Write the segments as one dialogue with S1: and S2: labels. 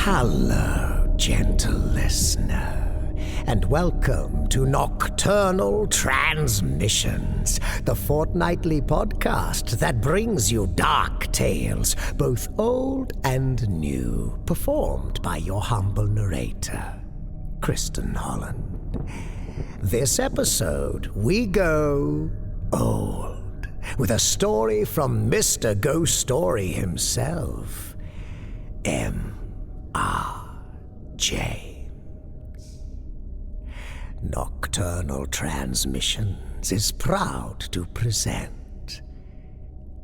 S1: Hello, gentle listener, and welcome to Nocturnal Transmissions, the fortnightly podcast that brings you dark tales, both old and new, performed by your humble narrator, Kristin Holland. This episode, we go old, with a story from Mr. Ghost Story himself, M.R. James. Nocturnal Transmissions is proud to present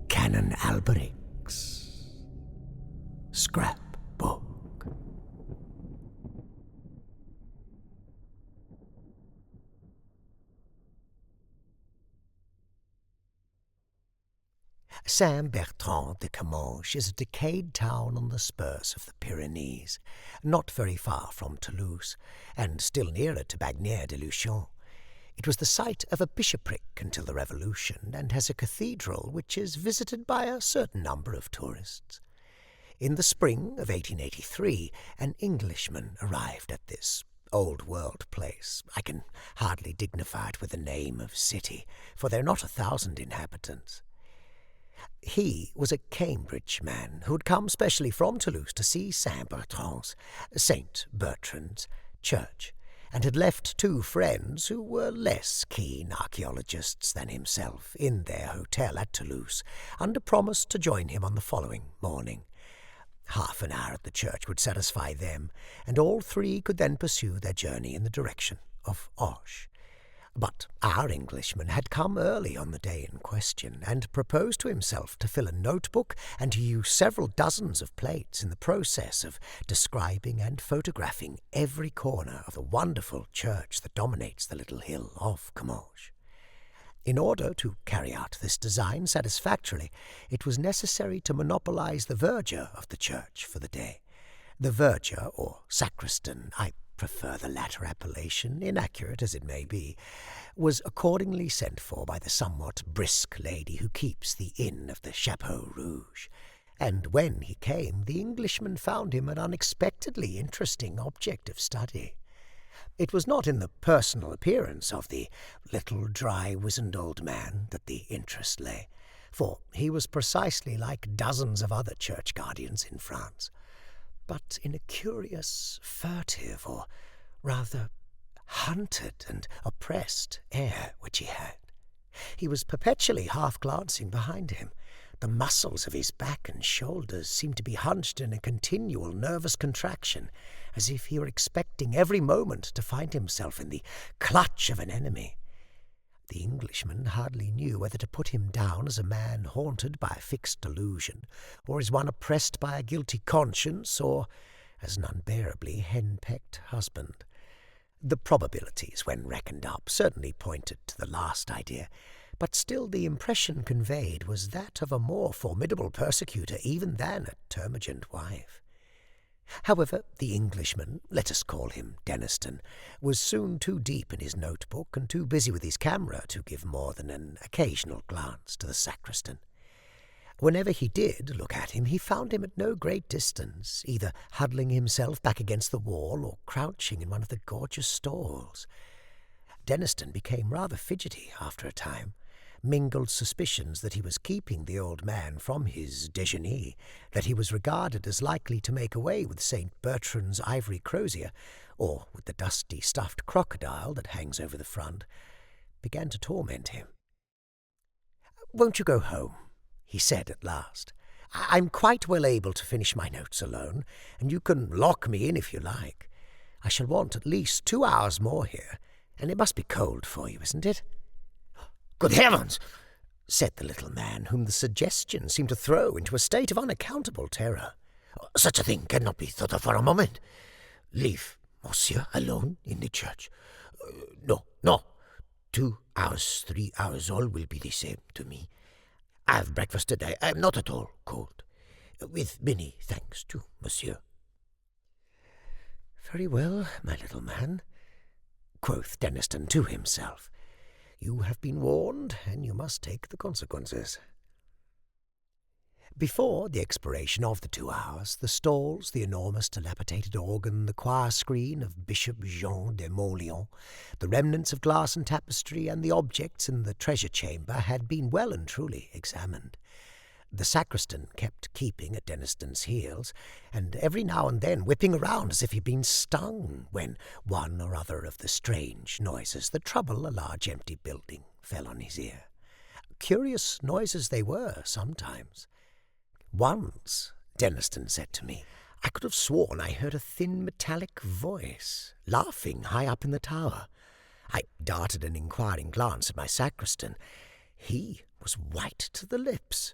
S1: Canon Alberic's Scrapbook. Saint-Bertrand de Camanche is a decayed town on the spurs of the Pyrenees, not very far from Toulouse, and still nearer to Bagnères-de-Luchon. It was the site of a bishopric until the Revolution, and has a cathedral which is visited by a certain number of tourists. In the spring of 1883, an Englishman arrived at this old-world place. I can hardly dignify it with the name of city, for there are not 1,000 inhabitants. He was a Cambridge man who had come specially from Toulouse to see St. Bertrand's church, and had left 2 friends who were less keen archaeologists than himself in their hotel at Toulouse, under promise to join him on the following morning. Half an hour at the church would satisfy them, and all 3 could then pursue their journey in the direction of Auch. But our Englishman had come early on the day in question, and proposed to himself to fill a notebook and to use several dozens of plates in the process of describing and photographing every corner of the wonderful church that dominates the little hill of Camanche. In order to carry out this design satisfactorily, it was necessary to monopolize the verger of the church for the day. The verger, or sacristan, I prefer the latter appellation, inaccurate as it may be, was accordingly sent for by the somewhat brisk lady who keeps the inn of the Chapeau Rouge, and when he came, the Englishman found him an unexpectedly interesting object of study. It was not in the personal appearance of the little dry wizened old man that the interest lay, for he was precisely like dozens of other church guardians in France, but in a curious, furtive, or rather hunted and oppressed air which he had. He was perpetually half-glancing behind him. The muscles of his back and shoulders seemed to be hunched in a continual nervous contraction, as if he were expecting every moment to find himself in the clutch of an enemy. The Englishman hardly knew whether to put him down as a man haunted by a fixed delusion, or as one oppressed by a guilty conscience, or as an unbearably henpecked husband. The probabilities, when reckoned up, certainly pointed to the last idea, but still the impression conveyed was that of a more formidable persecutor even than a termagant wife. However, the Englishman, let us call him Denniston, was soon too deep in his notebook and too busy with his camera to give more than an occasional glance to the sacristan. Whenever he did look at him, he found him at no great distance, either huddling himself back against the wall or crouching in one of the gorgeous stalls. Denniston became rather fidgety after a time. Mingled suspicions that he was keeping the old man from his déjeuner, that he was regarded as likely to make away with St. Bertrand's ivory crozier, or with the dusty stuffed crocodile that hangs over the front, began to torment him. "Won't you go home?" he said at last. "I'm quite well able to finish my notes alone, and you can lock me in if you like. I shall want at least 2 hours more here, and it must be cold for you, isn't it?" "Good heavens!" said the little man, whom the suggestion seemed to throw into a state of unaccountable terror. "Such a thing cannot be thought of for a moment. Leave monsieur alone in the church? No. 2 hours, 3 hours, all will be the same to me. I have breakfasted. I am not at all cold. With many thanks to monsieur." "Very well, my little man," quoth Denniston to himself. "You have been warned, and you must take the consequences." Before the expiration of the 2 hours, the stalls, the enormous dilapidated organ, the choir screen of Bishop Jean de Montlion, the remnants of glass and tapestry, and the objects in the treasure chamber had been well and truly examined. The sacristan kept keeping at Deniston's heels, and every now and then whipping around as if he'd been stung, when one or other of the strange noises that trouble a large empty building fell on his ear. Curious noises they were sometimes. Once, Deniston said to me, I could have sworn I heard a thin metallic voice, laughing high up in the tower. I darted an inquiring glance at my sacristan. He was white to the lips.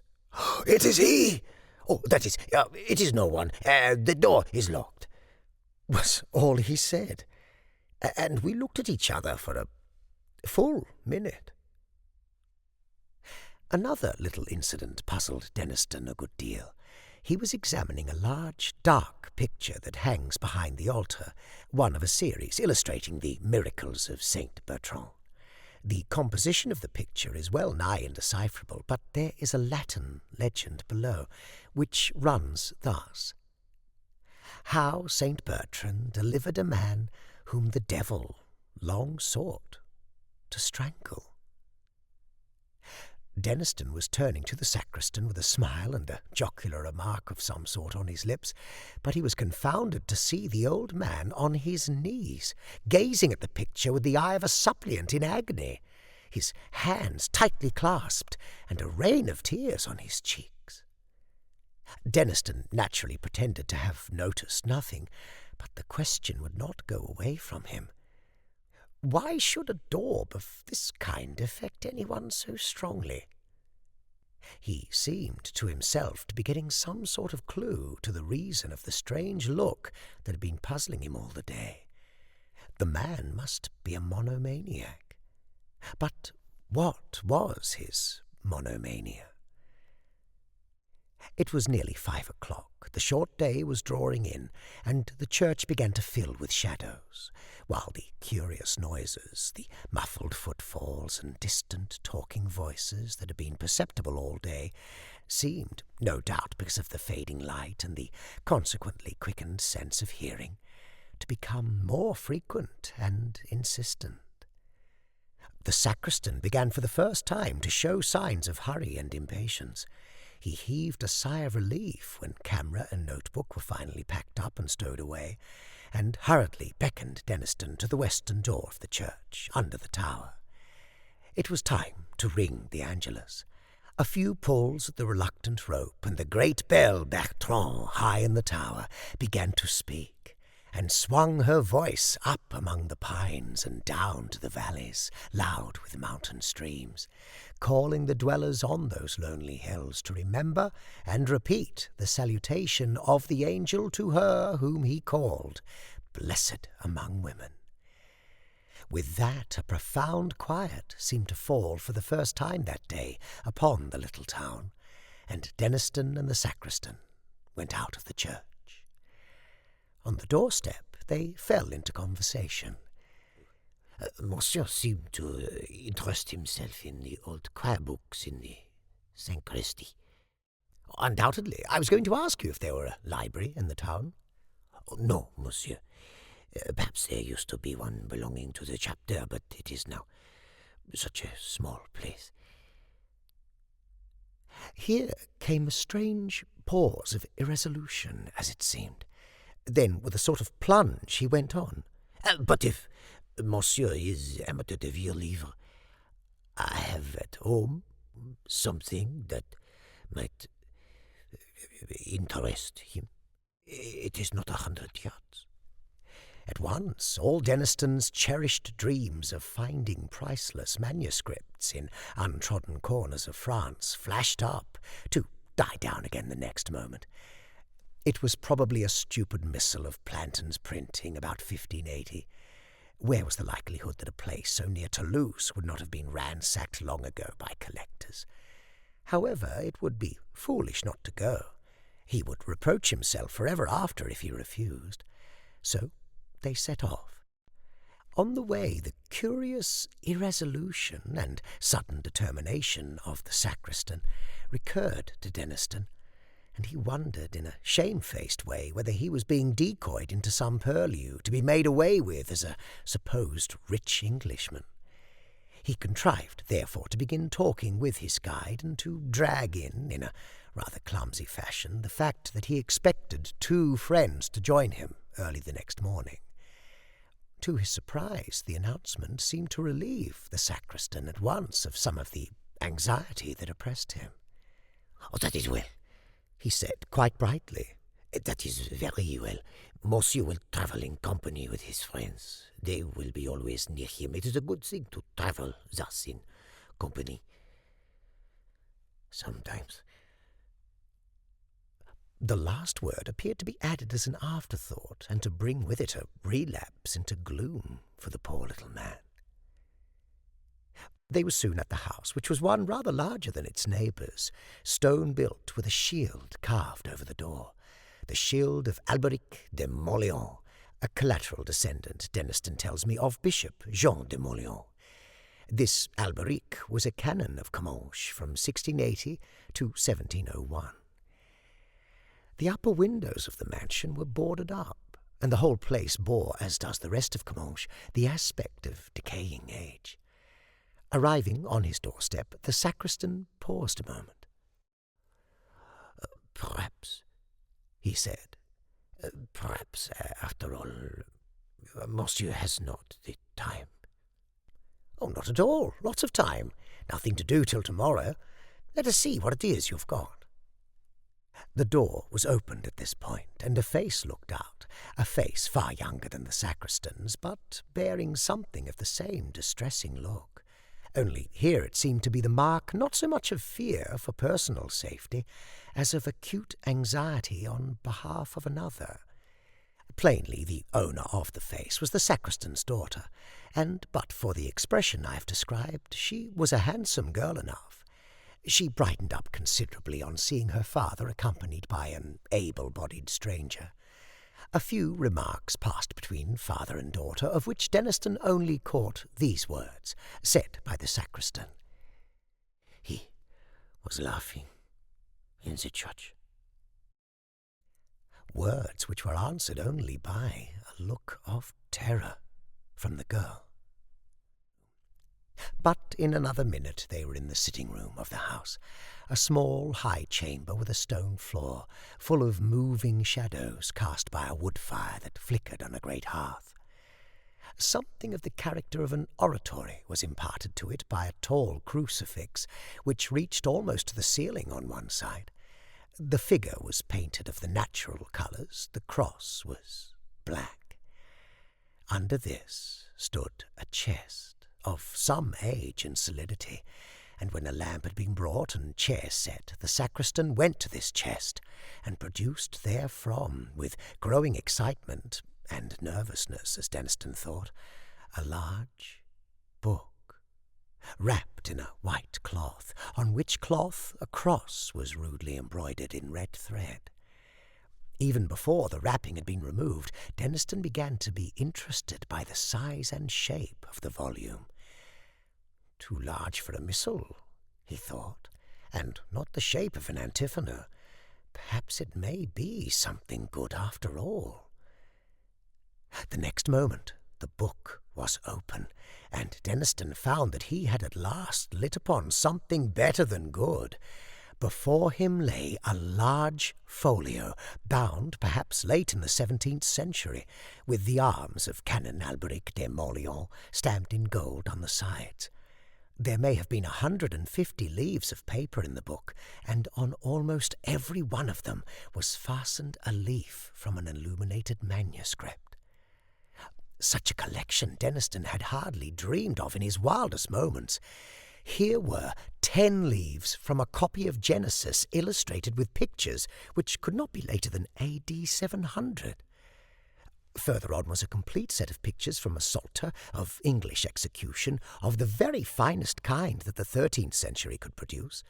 S1: "It is he! Oh, that is, it is no one. The door is locked," was all he said. And we looked at each other for a full minute. Another little incident puzzled Deniston a good deal. He was examining a large, dark picture that hangs behind the altar, one of a series illustrating the miracles of Saint Bertrand. The composition of the picture is well nigh indecipherable, but there is a Latin legend below, which runs thus: "How Saint Bertrand delivered a man whom the devil long sought to strangle." Deniston was turning to the sacristan with a smile and a jocular remark of some sort on his lips, but he was confounded to see the old man on his knees, gazing at the picture with the eye of a suppliant in agony, his hands tightly clasped, and a rain of tears on his cheeks. Deniston naturally pretended to have noticed nothing, but the question would not go away from him. Why should a daub of this kind affect anyone so strongly? He seemed to himself to be getting some sort of clue to the reason of the strange look that had been puzzling him all the day. The man must be a monomaniac. But what was his monomania? It was nearly 5 o'clock. The short day was drawing in, and the church began to fill with shadows, while the curious noises, the muffled footfalls and distant talking voices that had been perceptible all day, seemed, no doubt because of the fading light and the consequently quickened sense of hearing, to become more frequent and insistent. The sacristan began for the first time to show signs of hurry and impatience. He heaved a sigh of relief when camera and notebook were finally packed up and stowed away, and hurriedly beckoned Deniston to the western door of the church, under the tower. It was time to ring the Angelus. A few pulls at the reluctant rope, and the great bell Bertrand, high in the tower, began to speak, and swung her voice up among the pines and down to the valleys, loud with mountain streams, calling the dwellers on those lonely hills to remember and repeat the salutation of the angel to her whom he called blessed among women. With that, a profound quiet seemed to fall for the first time that day upon the little town, and Deniston and the sacristan went out of the church. On the doorstep they fell into conversation. Monsieur seemed to interest himself in the old choir books in the sacristy. Undoubtedly. I was going to ask you if there were a library in the town. No, monsieur. Perhaps there used to be one belonging to the chapter, but it is now such a small place. Here came a strange pause of irresolution, as it seemed. Then, with a sort of plunge, he went on. But if monsieur is amateur de vieux livres, I have at home something that might interest him. It is not 100 yards. At once, all Deniston's cherished dreams of finding priceless manuscripts in untrodden corners of France flashed up, to die down again the next moment. It was probably a stupid missile of Planten's printing about 1580. Where was the likelihood that a place so near Toulouse would not have been ransacked long ago by collectors? However, it would be foolish not to go. He would reproach himself forever after if he refused. So they set off. On the way, the curious irresolution and sudden determination of the sacristan recurred to Deniston. and he wondered in a shamefaced way whether he was being decoyed into some purlieu to be made away with as a supposed rich Englishman. He contrived, therefore, to begin talking with his guide and to drag in a rather clumsy fashion, the fact that he expected 2 friends to join him early the next morning. To his surprise, the announcement seemed to relieve the sacristan at once of some of the anxiety that oppressed him.
S2: "Oh, that is well,"
S1: he said quite brightly.
S2: "That is very well. Monsieur will travel in company with his friends. They will be always near him. It is a good thing to travel thus in company. Sometimes."
S1: The last word appeared to be added as an afterthought, and to bring with it a relapse into gloom for the poor little man. They were soon at the house, which was one rather larger than its neighbours, stone-built with a shield carved over the door, the shield of Alberic de Mauleon, a collateral descendant, Deniston tells me, of Bishop Jean de Mauleon. This Alberic was a canon of Comminges from 1680 to 1701. The upper windows of the mansion were boarded up, and the whole place bore, as does the rest of Comminges, the aspect of decaying age. Arriving on his doorstep, the sacristan paused a moment.
S2: "Perhaps," he said, "perhaps, after all, Monsieur has not the time."
S1: "Oh, not at all. Lots of time. Nothing to do till tomorrow. Let us see what it is you've got." The door was opened at this point, and a face looked out, a face far younger than the sacristan's, but bearing something of the same distressing look. Only here it seemed to be the mark not so much of fear for personal safety as of acute anxiety on behalf of another. Plainly, the owner of the face was the sacristan's daughter, and but for the expression I have described, she was a handsome girl enough. She brightened up considerably on seeing her father accompanied by an able-bodied stranger. A few remarks passed between father and daughter, of which Deniston only caught these words, said by the sacristan.
S2: "He was laughing in the church."
S1: Words which were answered only by a look of terror from the girl. But in another minute they were in the sitting-room of the house, a small high chamber with a stone floor, full of moving shadows cast by a wood fire that flickered on a great hearth. Something of the character of an oratory was imparted to it by a tall crucifix, which reached almost to the ceiling on one side. The figure was painted of the natural colours, the cross was black. Under this stood a chest of some age and solidity, and when a lamp had been brought and chairs set, the sacristan went to this chest, and produced therefrom, with growing excitement and nervousness, as Deniston thought, a large book, wrapped in a white cloth, on which cloth a cross was rudely embroidered in red thread. Even before the wrapping had been removed, Deniston began to be interested by the size and shape of the volume. Too large for a missal, he thought, and not the shape of an antiphona. Perhaps it may be something good after all. The next moment the book was open, and Deniston found that he had at last lit upon something better than good. Before him lay a large folio, bound perhaps late in the 17th century, with the arms of Canon Alberic de Mauleon stamped in gold on the sides. There may have been 150 leaves of paper in the book, and on almost every one of them was fastened a leaf from an illuminated manuscript. Such a collection Deniston had hardly dreamed of in his wildest moments. Here were 10 leaves from a copy of Genesis illustrated with pictures which could not be later than AD 700. Further on was a complete set of pictures from a Psalter of English execution of the very finest kind that the 13th century could produce.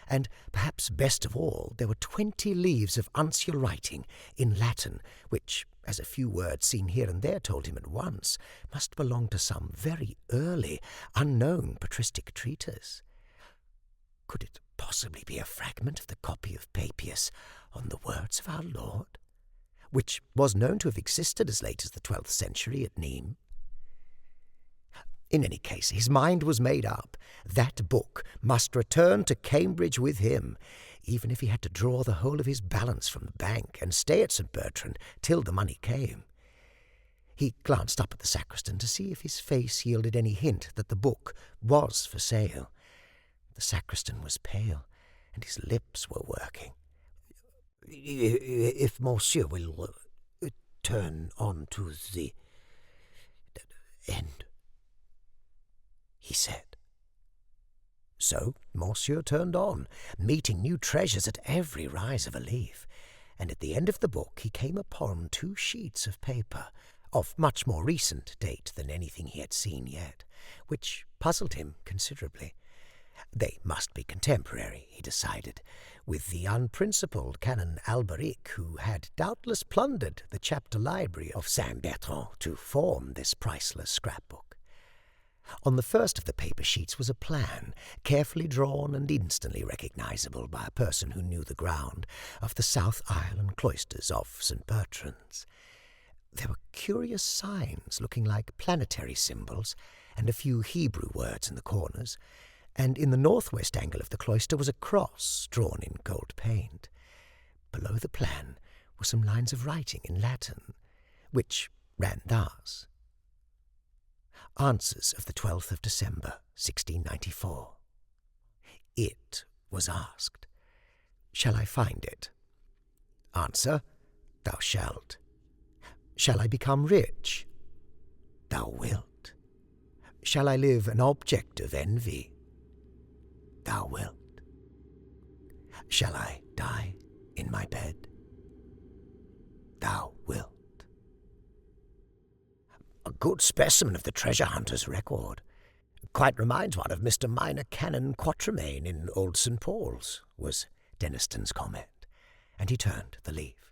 S1: And perhaps best of all, there were 20 leaves of uncial writing in Latin, which, as a few words seen here and there told him at once, must belong to some very early, unknown patristic treatise. Could it possibly be a fragment of the copy of Papias on the words of our Lord, which was known to have existed as late as the 12th century at Nîmes? In any case, his mind was made up. That book must return to Cambridge with him, even if he had to draw the whole of his balance from the bank and stay at St. Bertrand till the money came. He glanced up at the sacristan to see if his face yielded any hint that the book was for sale. The sacristan was pale, and his lips were working.
S2: If monsieur will turn on to the end, he said.
S1: So Monsieur turned on, meeting new treasures at every rise of a leaf, and at the end of the book he came upon 2 sheets of paper, of much more recent date than anything he had seen yet, which puzzled him considerably. They must be contemporary, he decided, with the unprincipled Canon Alberic, who had doubtless plundered the chapter library of Saint Bertrand to form this priceless scrapbook. On the first of the paper sheets was a plan, carefully drawn and instantly recognizable by a person who knew the ground, of the south aisle and cloisters of St. Bertrand's. There were curious signs looking like planetary symbols, and a few Hebrew words in the corners, and in the northwest angle of the cloister was a cross drawn in gold paint. Below the plan were some lines of writing in Latin, which ran thus: Answers of the 12th of December, 1694. It was asked, Shall I find it? Answer, Thou shalt. Shall I become rich? Thou wilt. Shall I live an object of envy? Thou wilt. Shall I die in my bed? Thou wilt. A good specimen of the treasure hunter's record. Quite reminds one of Mr. Minor Canon Quatremain in Old St. Paul's, was Deniston's comment, and he turned the leaf.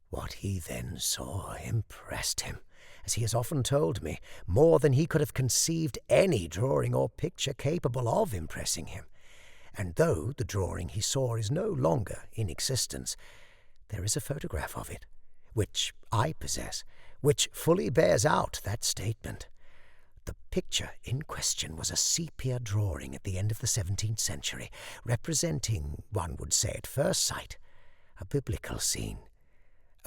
S1: What he then saw impressed him, as he has often told me, more than he could have conceived any drawing or picture capable of impressing him. And though the drawing he saw is no longer in existence, there is a photograph of it, which I possess, which fully bears out that statement. The picture in question was a sepia drawing at the end of the 17th century, representing, one would say at first sight, a biblical scene.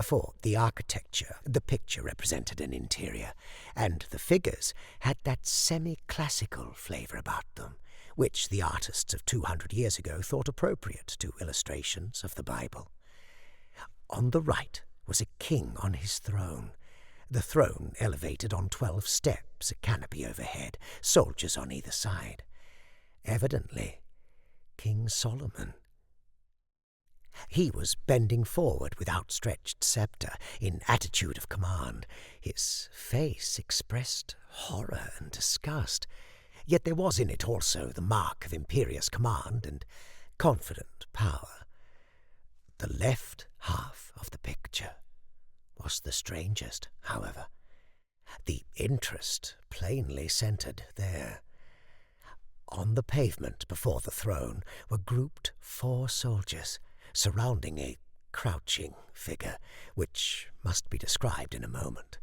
S1: For the architecture, the picture represented an interior, and the figures had that semi-classical flavour about them, which the artists of 200 years ago thought appropriate to illustrations of the Bible. On the right was a king on his throne, the throne elevated on 12 steps, a canopy overhead, soldiers on either side. Evidently, King Solomon. He was bending forward with outstretched sceptre, in attitude of command. His face expressed horror and disgust, yet there was in it also the mark of imperious command and confident power. The left half of the picture was the strangest, however. The interest plainly centred there. On the pavement before the throne were grouped 4 soldiers, surrounding a crouching figure, which must be described in a moment.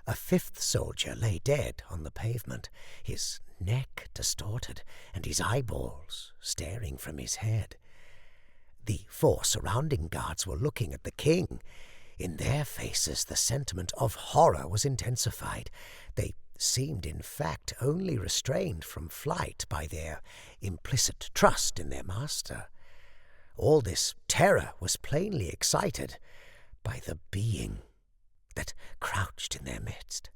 S1: A 5th soldier lay dead on the pavement, his neck distorted, and his eyeballs staring from his head. The 4 surrounding guards were looking at the king. In their faces the sentiment of horror was intensified. They seemed, in fact, only restrained from flight by their implicit trust in their master. All this terror was plainly excited by the being that crouched in their midst.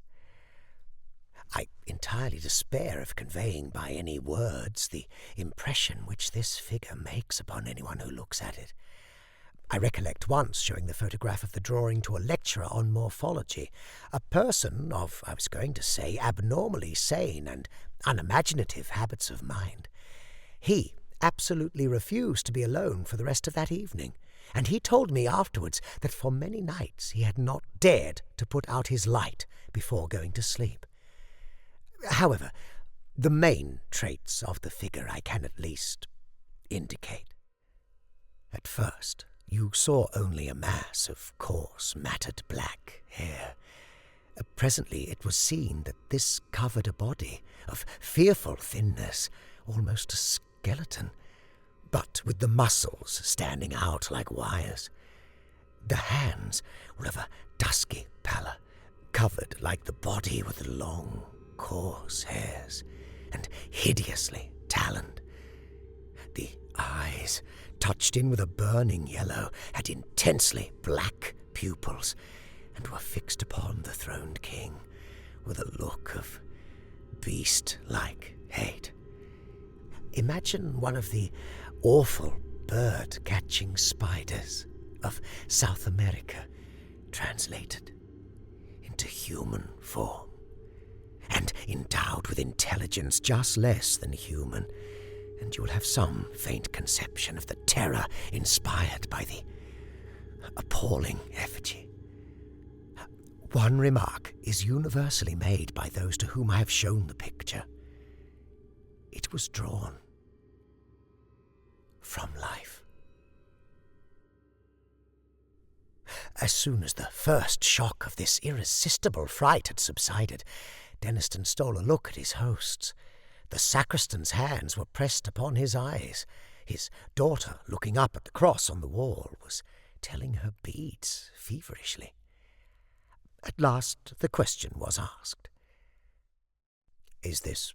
S1: I entirely despair of conveying by any words the impression which this figure makes upon anyone who looks at it. I recollect once showing the photograph of the drawing to a lecturer on morphology, a person of, I was going to say, abnormally sane and unimaginative habits of mind. He absolutely refused to be alone for the rest of that evening, and he told me afterwards that for many nights he had not dared to put out his light before going to sleep. However, the main traits of the figure I can at least indicate. At first, you saw only a mass of coarse, matted black hair. Presently it was seen that this covered a body of fearful thinness, almost a skeleton, but with the muscles standing out like wires. The hands were of a dusky pallor, covered like the body with long, coarse hairs, and hideously taloned. The eyes, touched in with a burning yellow, had intensely black pupils, and were fixed upon the throned king with a look of beast-like hate. Imagine one of the awful bird-catching spiders of South America translated into human form, and endowed with intelligence just less than human, and you will have some faint conception of the terror inspired by the appalling effigy. One remark is universally made by those to whom I have shown the picture. It was drawn from life. As soon as the first shock of this irresistible fright had subsided, Denniston stole a look at his hosts. The sacristan's hands were pressed upon his eyes. His daughter, looking up at the cross on the wall, was telling her beads feverishly. At last the question was asked. "Is this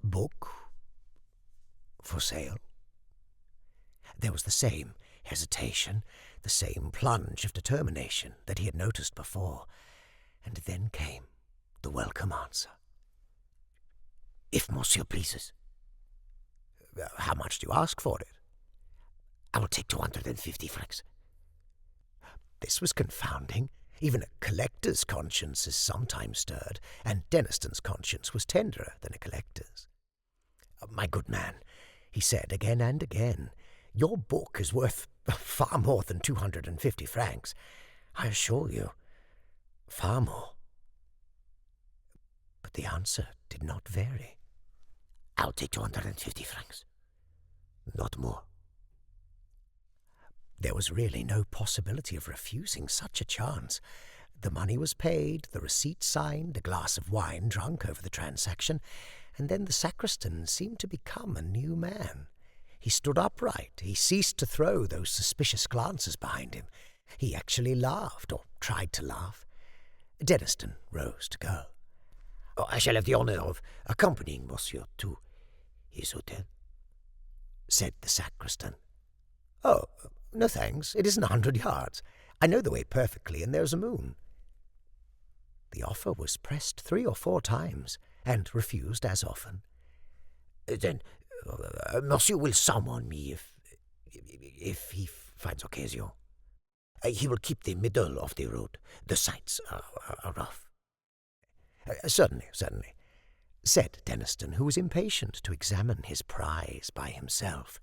S1: book for sale?" There was the same hesitation, the same plunge of determination that he had noticed before, and then came the welcome answer.
S2: "If monsieur pleases."
S1: "How much do you ask for it?"
S2: "I will take 250 francs.
S1: This was confounding. Even a collector's conscience is sometimes stirred, and Denniston's conscience was tenderer than a collector's. "My good man," he said again and again, "your book is worth far more than 250 francs. I assure you, far more." But the answer did not vary.
S2: "I'll take 250 francs. Not more."
S1: There was really no possibility of refusing such a chance. The money was paid, the receipt signed, a glass of wine drunk over the transaction, and then the sacristan seemed to become a new man. He stood upright, he ceased to throw those suspicious glances behind him. He actually laughed, or tried to laugh. Denniston rose to go.
S2: "I shall have the honour of accompanying monsieur to his hotel,"
S1: said the sacristan. "Oh, no thanks, it isn't 100 yards. I know the way perfectly, and there's a moon." The offer was pressed 3 or 4 times, and refused as often.
S2: "Then monsieur will summon me if he finds occasion. He will keep the middle of the road. The sights are rough."
S1: Certainly, said Denniston, who was impatient to examine his prize by himself,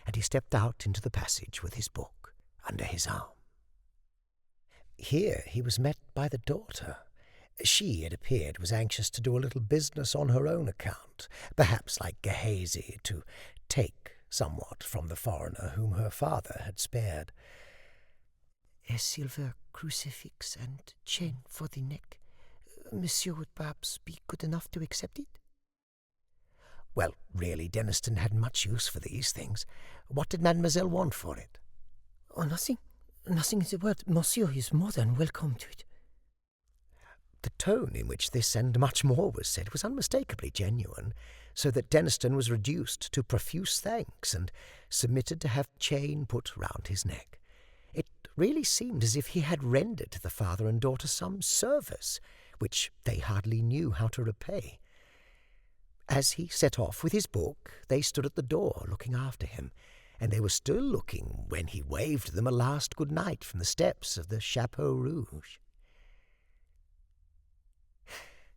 S1: and he stepped out into the passage with his book under his arm. Here he was met by the daughter. She, it appeared, was anxious to do a little business on her own account, perhaps like Gehazi, to take somewhat from the foreigner whom her father had spared.
S3: "A silver crucifix and chain for the neck. Monsieur would perhaps be good enough to accept it?"
S1: Well, really, Denniston had much use for these things. What did mademoiselle want for it?
S3: "Oh, nothing. Nothing is the word. Monsieur is more than welcome to it."
S1: The tone in which this and much more was said was unmistakably genuine, so that Denniston was reduced to profuse thanks and submitted to have the chain put round his neck. It really seemed as if he had rendered the father and daughter some service, which they hardly knew how to repay. As he set off with his book, they stood at the door looking after him, and they were still looking when he waved them a last good night from the steps of the Chapeau Rouge.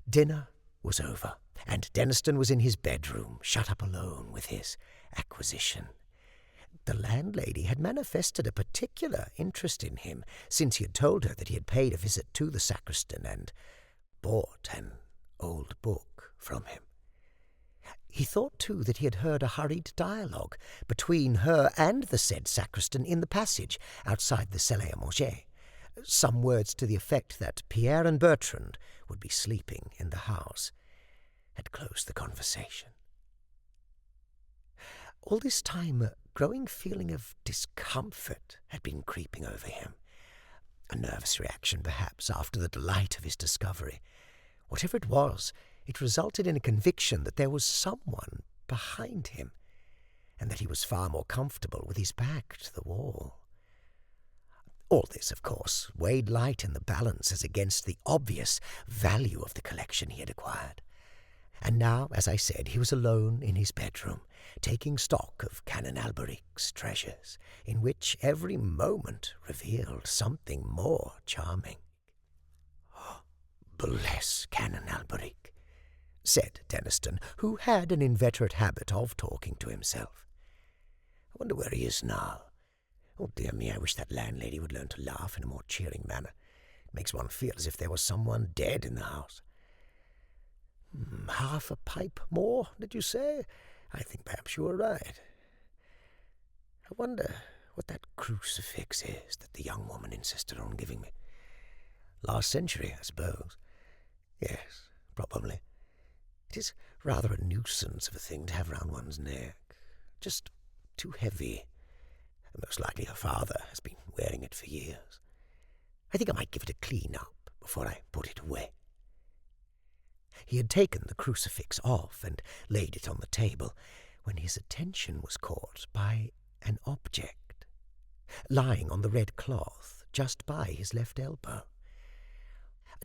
S1: Dinner was over, and Denniston was in his bedroom, shut up alone with his acquisition. The landlady had manifested a particular interest in him, since he had told her that he had paid a visit to the sacristan and bought an old book from him. He thought, too, that he had heard a hurried dialogue between her and the said sacristan in the passage outside the salle à manger, some words to the effect that Pierre and Bertrand would be sleeping in the house, had closed the conversation. All this time, a growing feeling of discomfort had been creeping over him. A nervous reaction, perhaps, after the delight of his discovery. Whatever it was, it resulted in a conviction that there was someone behind him, and that he was far more comfortable with his back to the wall. All this, of course, weighed light in the balance as against the obvious value of the collection he had acquired. And now, as I said, he was alone in his bedroom, taking stock of Canon Alberic's treasures, in which every moment revealed something more charming. "Bless Canon Alberic," said Denniston, who had an inveterate habit of talking to himself. "I wonder where he is now. Oh, dear me, I wish that landlady would learn to laugh in a more cheering manner. It makes one feel as if there was someone dead in the house. Half a pipe more, did you say? I think perhaps you were right. I wonder what that crucifix is that the young woman insisted on giving me. Last century, I suppose. Yes, probably. It is rather a nuisance of a thing to have round one's neck. Just too heavy. Most likely her father has been wearing it for years. I think I might give it a clean up before I put it away." He had taken the crucifix off and laid it on the table when his attention was caught by an object lying on the red cloth just by his left elbow.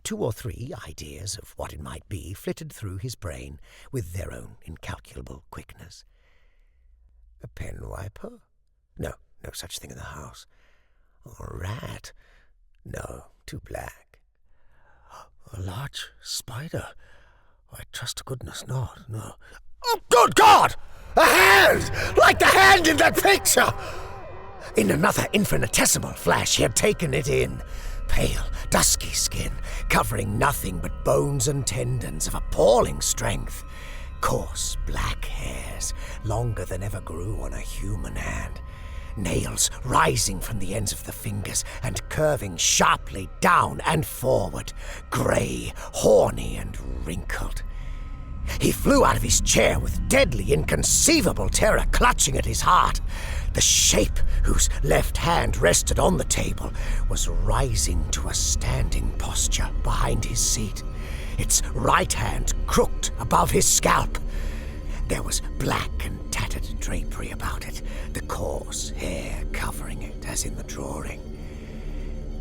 S1: 2 or 3 ideas of what it might be flitted through his brain with their own incalculable quickness. A pen wiper? No such thing in the house. A rat? No, too black. A large spider? I trust to goodness not, no. Oh, good God! A hand! Like the hand in that picture! In another infinitesimal flash he had taken it in. Pale, dusky skin, covering nothing but bones and tendons of appalling strength. Coarse black hairs, longer than ever grew on a human hand. Nails rising from the ends of the fingers and curving sharply down and forward, grey, horny and wrinkled. He flew out of his chair with deadly, inconceivable terror clutching at his heart. The shape whose left hand rested on the table was rising to a standing posture behind his seat, its right hand crooked above his scalp. There was black and tattered drapery about it, the coarse hair covering it as in the drawing.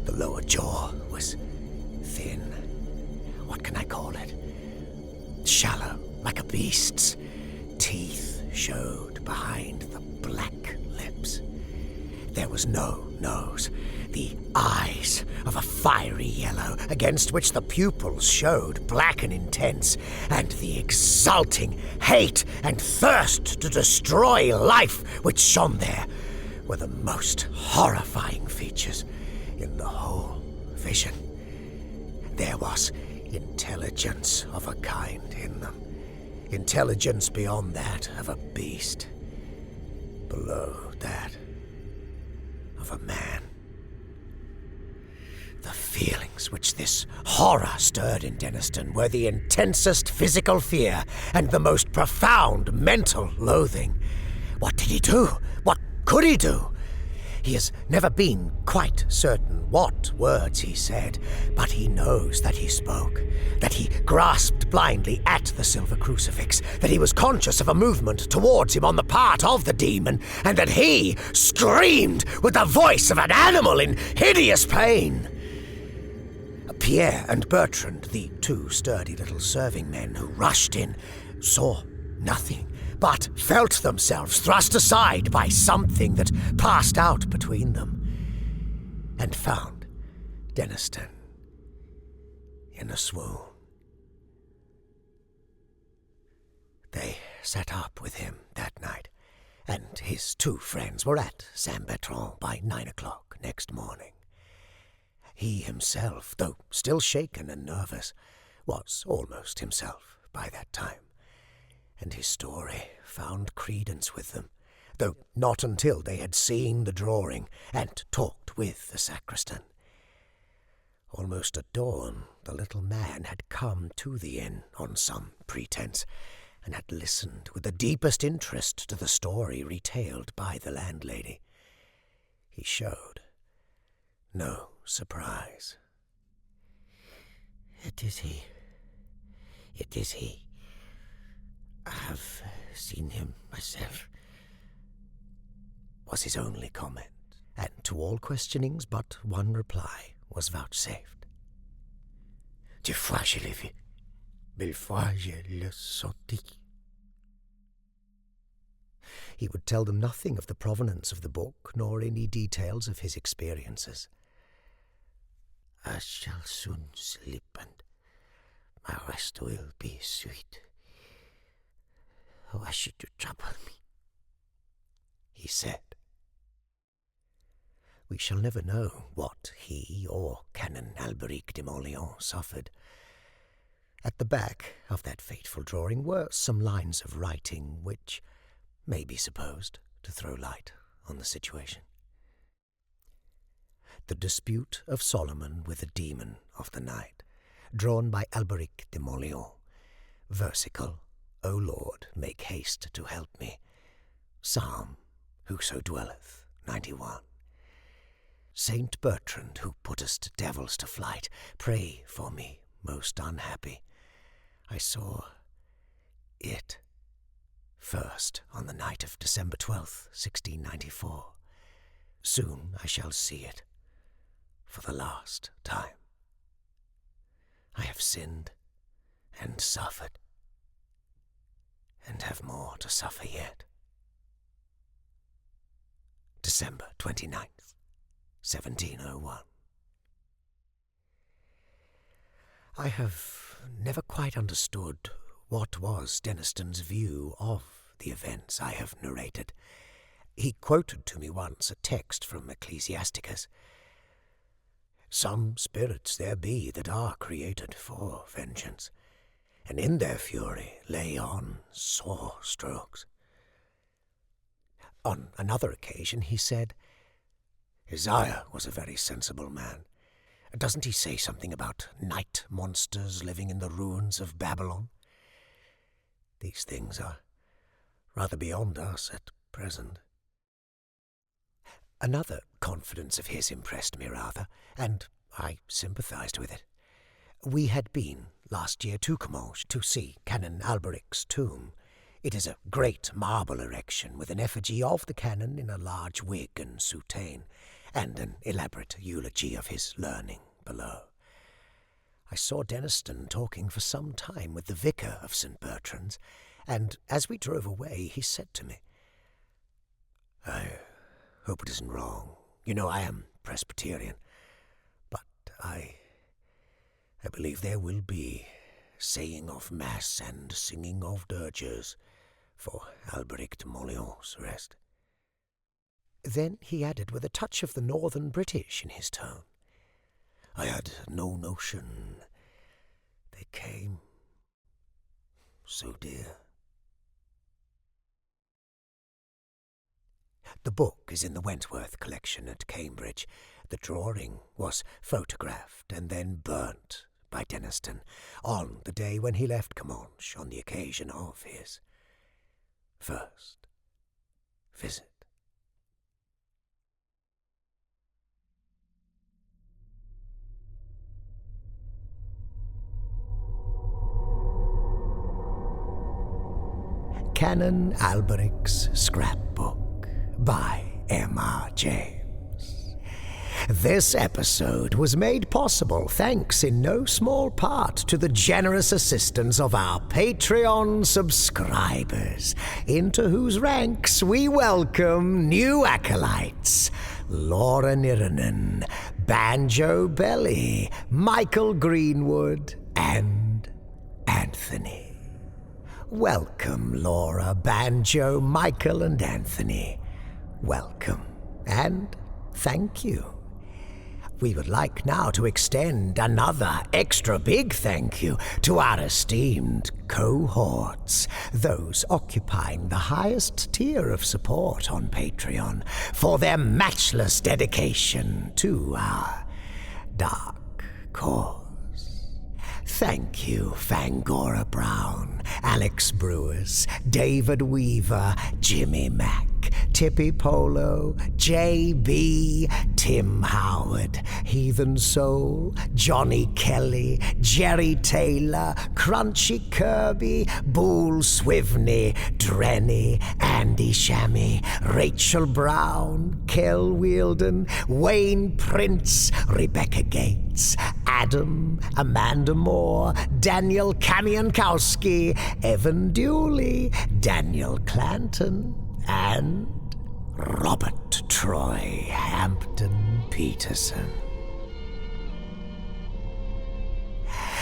S1: The lower jaw was thin. What can I call it? Shallow, like a beast's. Teeth showed behind the black lips. There was no nose. The eyes of a fiery yellow, against which the pupils showed black and intense, and the exulting hate and thirst to destroy life which shone there were the most horrifying features in the whole vision. There was intelligence of a kind in them, intelligence beyond that of a beast, below that of a man. The feelings which this horror stirred in Denniston were the intensest physical fear and the most profound mental loathing. What did he do? What could he do? He has never been quite certain what words he said, but he knows that he spoke, that he grasped blindly at the silver crucifix, that he was conscious of a movement towards him on the part of the demon, and that he screamed with the voice of an animal in hideous pain. Pierre and Bertrand, the 2 sturdy little serving men who rushed in, saw nothing, but felt themselves thrust aside by something that passed out between them, and found Denniston in a swoon. They sat up with him that night, and his 2 friends were at Saint-Bertrand by 9 o'clock next morning. He himself, though still shaken and nervous, was almost himself by that time, and his story found credence with them, though not until they had seen the drawing and talked with the sacristan. Almost at dawn, the little man had come to the inn on some pretense, and had listened with the deepest interest to the story retailed by the landlady. He showed no surprise.
S2: "It is he. It is he. I have seen him myself,"
S1: was his only comment, and to all questionings but one reply was vouchsafed.
S2: "Des fois je l'ai vu, mille fois je le senti."
S1: He would tell them nothing of the provenance of the book, nor any details of his experiences.
S2: "I shall soon sleep, and my rest will be sweet. Why should you trouble me?"
S1: he said. We shall never know what he or Canon Alberic de Montléon suffered. At the back of that fateful drawing were some lines of writing which may be supposed to throw light on the situation. The Dispute of Solomon with the Demon of the Night, drawn by Alberic de Montléon. Versicle, O Lord, make haste to help me. Psalm, Whoso dwelleth, 91. Saint Bertrand, who puttest devils to flight, pray for me, most unhappy. I saw it first on the night of December 12th, 1694. Soon I shall see it for the last time. I have sinned and suffered, and have more to suffer yet. December 29th, 1701. I have never quite understood what was Deniston's view of the events I have narrated. He quoted to me once a text from Ecclesiasticus. Some spirits there be that are created for vengeance, and in their fury lay on sore strokes. On another occasion he said, Isaiah was a very sensible man. Doesn't he say something about night monsters living in the ruins of Babylon? These things are rather beyond us at present. Another confidence of his impressed me rather, and I sympathized with it. We had been last year to Comminges to see Canon Alberic's tomb. It is a great marble erection with an effigy of the canon in a large wig and soutane, and an elaborate eulogy of his learning below. I saw Deniston talking for some time with the vicar of St. Bertrand's, and as we drove away he said to me, I hope it isn't wrong. You know I am Presbyterian, but I believe there will be saying of Mass and singing of dirges for Alberic de Montléon's rest. Then he added with a touch of the northern British in his tone, I had no notion they came so dear. The book is in the Wentworth collection at Cambridge. The drawing was photographed and then burnt by Deniston on the day when he left Comminges on the occasion of his first visit. Canon Alberic's Scrapbook by M.R. James. This episode was made possible thanks in no small part to the generous assistance of our Patreon subscribers, into whose ranks we welcome new acolytes, Laura Niranen, Banjo Belly, Michael Greenwood, and Anthony. Welcome, Laura, Banjo, Michael, and Anthony. Welcome, and thank you. We would like now to extend another extra big thank you to our esteemed cohorts, those occupying the highest tier of support on Patreon, for their matchless dedication to our dark cause. Thank you, Fangora Brown, Alex Brewers, David Weaver, Jimmy Mack, Tippy Polo, JB, Tim Howard, Heathen Soul, Johnny Kelly, Jerry Taylor, Crunchy Kirby, Bool Swivney, Drenny, Andy Shammy, Rachel Brown, Kel Wielden, Wayne Prince, Rebecca Gates, Adam, Amanda Moore, Daniel Kamiankowski, Evan Dooley, Daniel Clanton, and Robert Troy Hampton Peterson.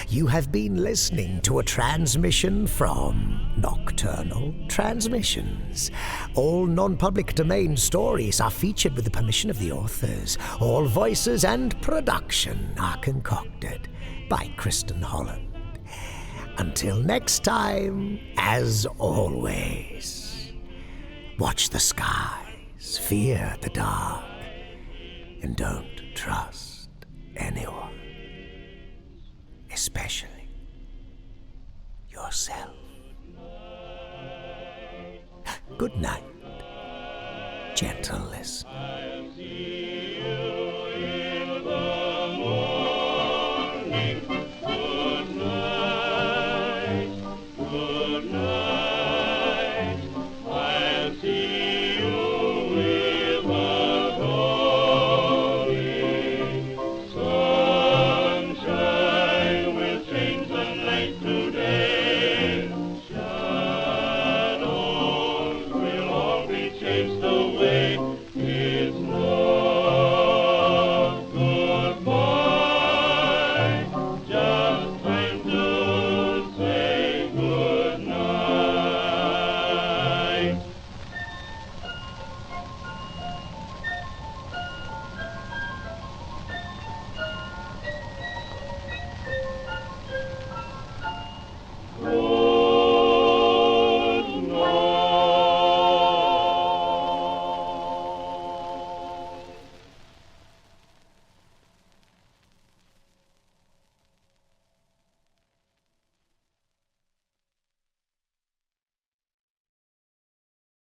S1: You have been listening to a transmission from Nocturnal Transmissions. All non-public domain stories are featured with the permission of the authors. All voices and production are concocted by Kristin Holland. Until next time, as always, watch the skies, fear the dark, and don't trust anyone. Especially yourself. Good night, gentle listener.
S4: Change the